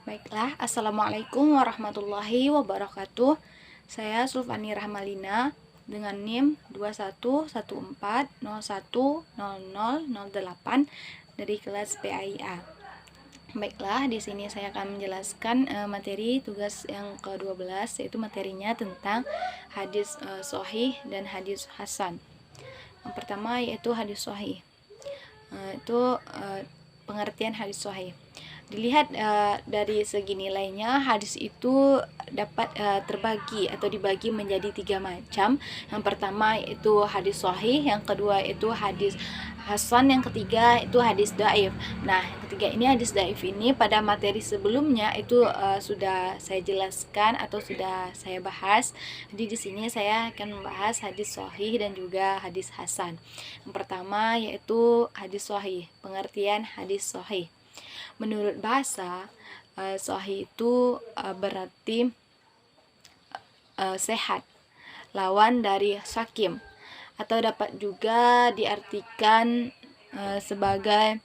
Baiklah, Assalamualaikum warahmatullahi wabarakatuh. Saya Sulfani Rahmalina dengan NIM 2114010008 dari kelas PAIA. Baiklah, di sini saya akan menjelaskan materi tugas yang ke-12, yaitu materinya tentang hadis sahih dan hadis hasan. Yang pertama yaitu hadis sahih. Pengertian hadis sahih. Dilihat dari segi nilainya, hadis itu dapat terbagi atau dibagi menjadi 3 macam. Yang pertama itu hadis sahih, yang kedua itu hadis hasan, yang ketiga itu hadis dhaif. Nah, ketiga ini hadis dhaif ini pada materi sebelumnya itu sudah saya jelaskan atau sudah saya bahas. Jadi di sini saya akan membahas hadis sahih dan juga hadis hasan. Yang pertama yaitu hadis sahih. Pengertian hadis sahih. Menurut bahasa, sahih itu berarti sehat, lawan dari sakim, atau dapat juga diartikan sebagai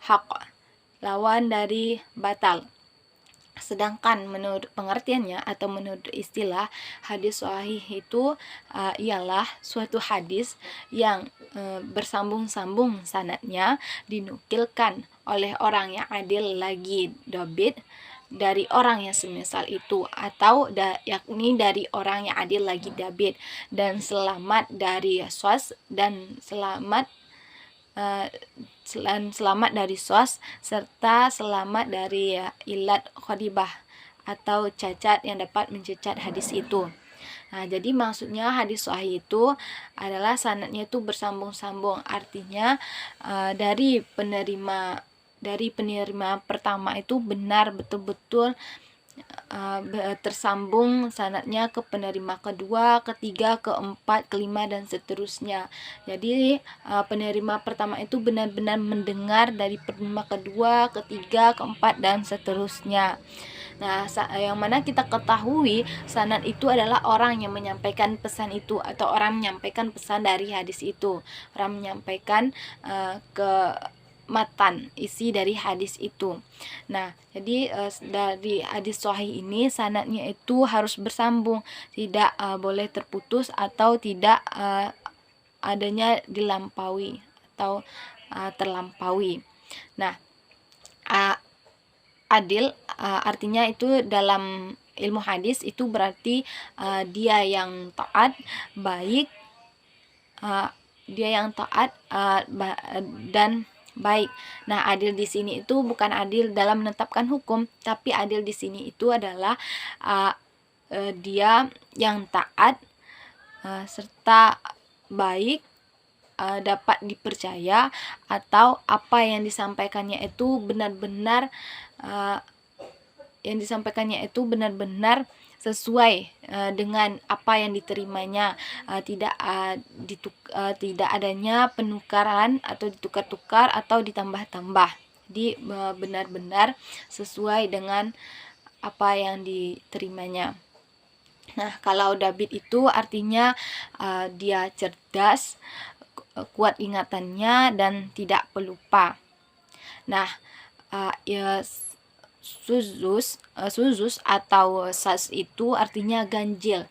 hak, lawan dari batal. Sedangkan menurut pengertiannya atau menurut istilah, hadis sahih itu ialah suatu hadis yang bersambung-sambung sanadnya, dinukilkan oleh orang yang adil lagi dhabit dari orang yang semisal itu, atau yakni dari orang yang adil lagi dhabit dan selamat dari swas dan selamat dari sos, serta selamat dari ilat khadibah atau cacat yang dapat mencacat hadis itu. Nah, jadi maksudnya hadis sahih itu adalah sanadnya itu bersambung-sambung, artinya dari penerima pertama itu benar betul-betul tersambung sanadnya ke penerima kedua, ketiga, keempat, kelima, dan seterusnya. Jadi penerima pertama itu benar-benar mendengar dari penerima kedua, ketiga, keempat, dan seterusnya. Nah, yang mana kita ketahui sanad itu adalah orang yang menyampaikan pesan itu, atau orang menyampaikan pesan dari hadis itu. Orang menyampaikan ke matan isi dari hadis itu. Nah, jadi dari hadis sahih ini sanadnya itu harus bersambung, tidak boleh terputus atau tidak adanya dilampaui atau terlampaui. Nah, adil artinya itu dalam ilmu hadis itu berarti dia yang taat, baik, dan baik. Nah, adil di sini itu bukan adil dalam menetapkan hukum, tapi adil di sini itu adalah dia yang taat serta baik, dapat dipercaya, atau apa yang disampaikannya itu benar-benar sesuai dengan apa yang diterimanya, tidak adanya penukaran atau ditukar-tukar atau ditambah-tambah. Jadi benar-benar sesuai dengan apa yang diterimanya. Nah, kalau dhabit itu artinya dia cerdas, kuat ingatannya, dan tidak pelupa. Nah, suzus atau sas itu artinya ganjil,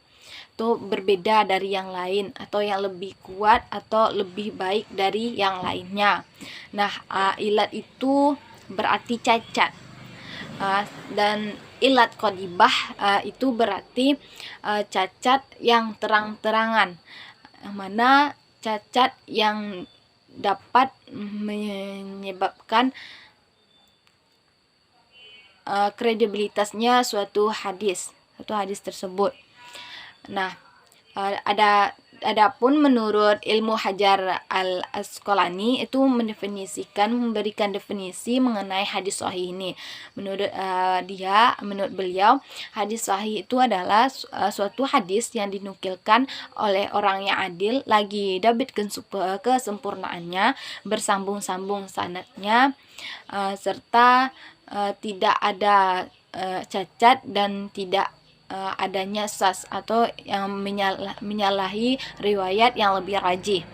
itu berbeda dari yang lain, atau yang lebih kuat atau lebih baik dari yang lainnya. Nah, ilat itu berarti cacat, dan ilat khadibah itu berarti cacat yang terang-terangan, yang mana cacat yang dapat menyebabkan kredibilitasnya suatu hadis tersebut. Nah, adapun menurut Ibnu Hajar al-Asqalani itu memberikan definisi mengenai hadis sahih ini. Menurut beliau, hadis sahih itu adalah suatu hadis yang dinukilkan oleh orang yang adil lagi dhabit kesempurnaannya, bersambung-sambung sanadnya, serta tidak ada cacat dan tidak adanya sas atau yang menyalahi riwayat yang lebih rajih.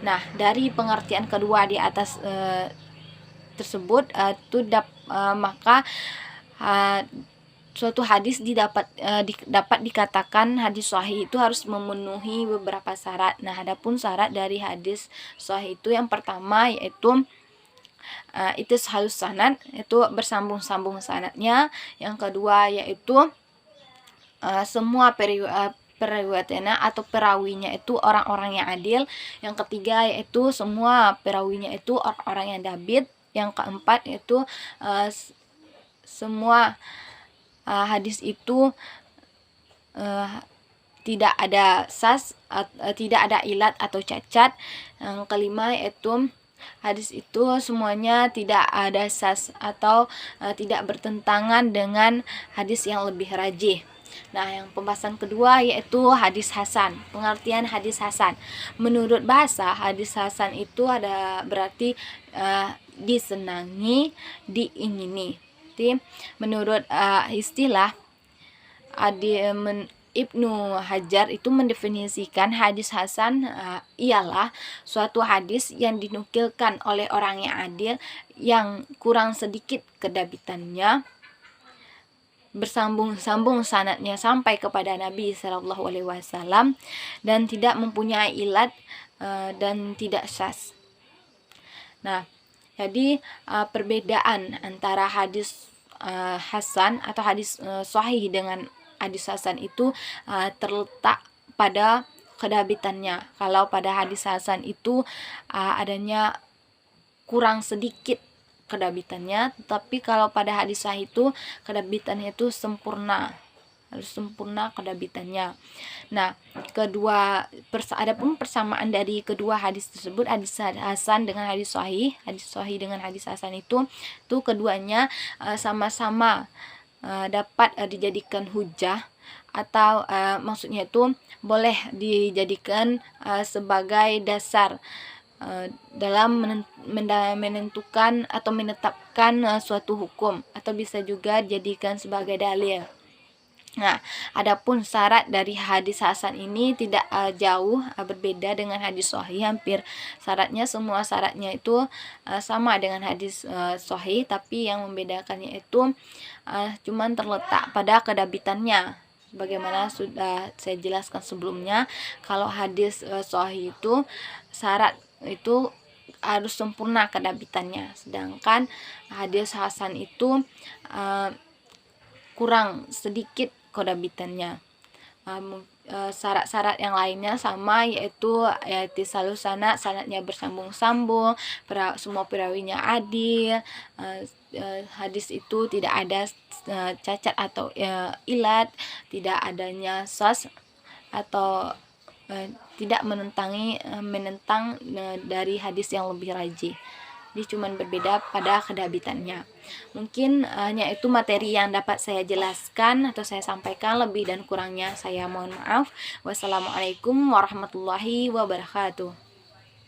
Nah, dari pengertian kedua di atas tersebut maka suatu hadis dapat dikatakan hadis sahih itu harus memenuhi beberapa syarat. Nah, adapun syarat dari hadis sahih itu yang pertama yaitu itu halus sanad, itu bersambung-sambung sanadnya. Yang kedua yaitu semua periwayatnya atau perawinya itu orang-orang yang adil. Yang ketiga yaitu semua perawinya itu orang-orang yang dabit. Yang keempat yaitu semua hadis itu tidak ada tidak ada ilat atau cacat. Yang kelima yaitu hadis itu semuanya tidak ada sas atau tidak bertentangan dengan hadis yang lebih rajih. Nah, yang pembahasan kedua yaitu hadis hasan. Pengertian hadis hasan. Menurut bahasa, hadis hasan itu ada berarti disenangi, diingini. Jadi, menurut istilah Ibnu Hajar itu mendefinisikan hadis hasan ialah suatu hadis yang dinukilkan oleh orang yang adil, yang kurang sedikit kedabitannya, bersambung-sambung sanadnya sampai kepada Nabi Shallallahu Alaihi Wasallam, dan tidak mempunyai ilat dan tidak syaz. Nah, jadi perbedaan antara hadis hasan atau hadis sahih dengan hadis hasan itu terletak pada kedabitannya. Kalau pada hadis hasan itu adanya kurang sedikit kedabitannya, tetapi kalau pada hadis sahih itu kedabitannya itu sempurna, harus sempurna kedabitannya. Nah, adapun persamaan dari kedua hadis tersebut, hadis hasan dengan hadis sahih dengan hadis hasan itu keduanya sama-sama dapat dijadikan hujah, atau maksudnya itu boleh dijadikan sebagai dasar dalam menentukan atau menetapkan suatu hukum, atau bisa juga dijadikan sebagai dalil. Nah, adapun syarat dari hadis hasan ini tidak jauh berbeda dengan hadis sahih. Hampir semua syaratnya itu sama dengan hadis sahih, tapi yang membedakannya itu cuman terletak pada kedabitannya. Bagaimana sudah saya jelaskan sebelumnya, kalau hadis sahih itu syarat itu harus sempurna kedabitannya, sedangkan hadis hasan itu kurang sedikit kedabitannya. Syarat-syarat yang lainnya sama, yaitu salus sanadnya bersambung-sambung, semua perawinya adil, hadis itu tidak ada cacat atau ilat, tidak adanya sas atau tidak menentang dari hadis yang lebih rajih. Jadi cuma berbeda pada kedabitannya. Mungkin hanya itu materi yang dapat saya jelaskan atau saya sampaikan. Lebih dan kurangnya saya mohon maaf. Wassalamualaikum warahmatullahi wabarakatuh.